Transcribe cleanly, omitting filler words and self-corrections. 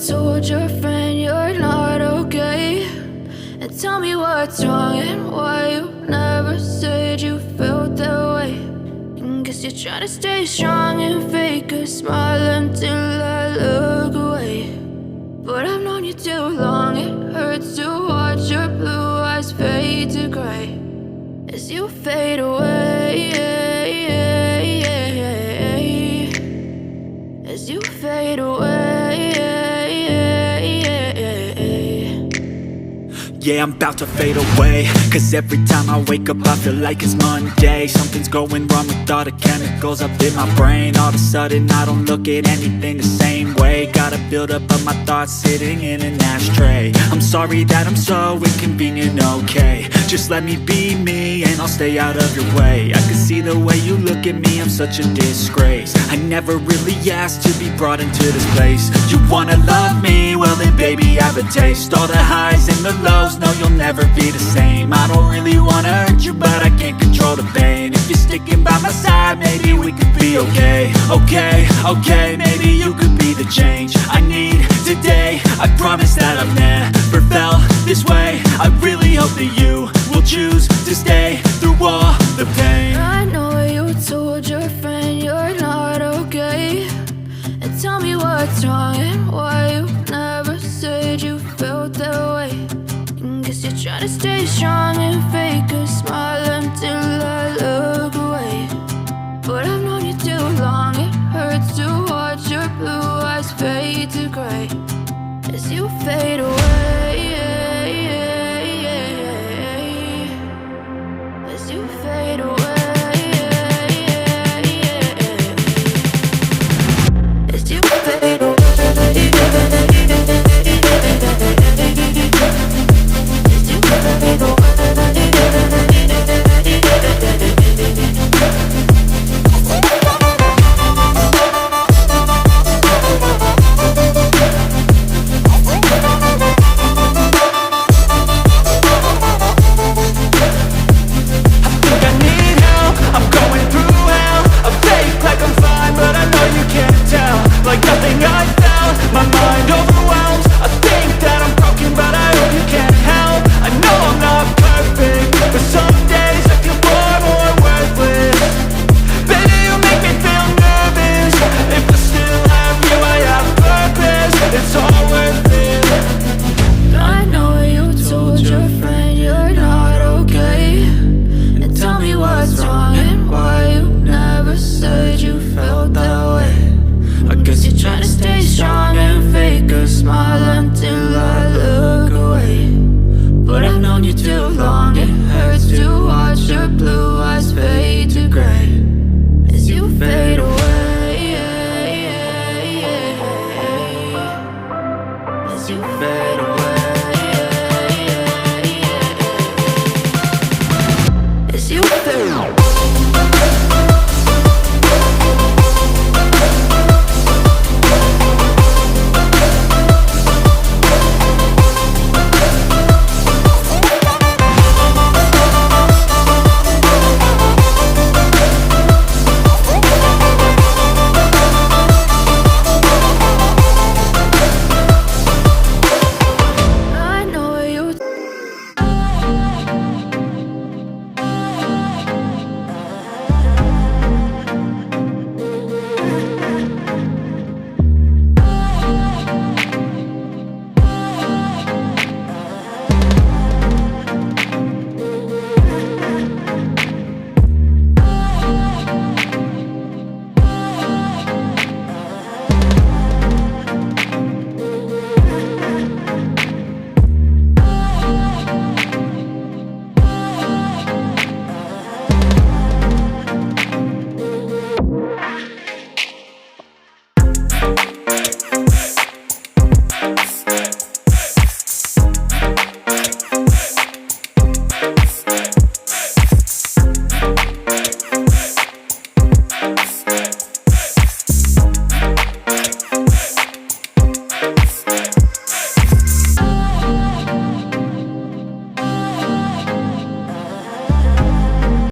told your friend you're not okay, and tell me what's wrong and why you never said you felt that way. And guess you're trying to stay strong and fake a smile until I look away. But I've known you too long, it hurts to watch your blue eyes fade to gray as you fade away, as you fade away. Yeah, I'm about to fade away, cause every time I wake up I feel like it's Monday. Something's going wrong with all the chemicals up in my brain. All of a sudden I don't look at anything the same way. Gotta build up of my thoughts sitting in an ashtray. I'm sorry that I'm so inconvenient, okay. Just let me be me and I'll stay out of your way. I can see the way you look at me, I'm such a disgrace. I never really asked to be brought into this place. You wanna love me? Well then baby I have a taste. All the highs and the lows, no you'll never be the same. I don't really wanna hurt you but I can't control the pain. If you're sticking by my side maybe we could be okay. Okay, maybe you could be the change I need today. I promise that I've never felt this way. I really hope that you will choose to stay through all the pain. I know you told your friend you're not okay, and tell me what's wrong and why you never said you felt that way. And guess you're trying to stay strong and fake a smile until I look away. But I've known you too long, it hurts to watch your blue eyes fade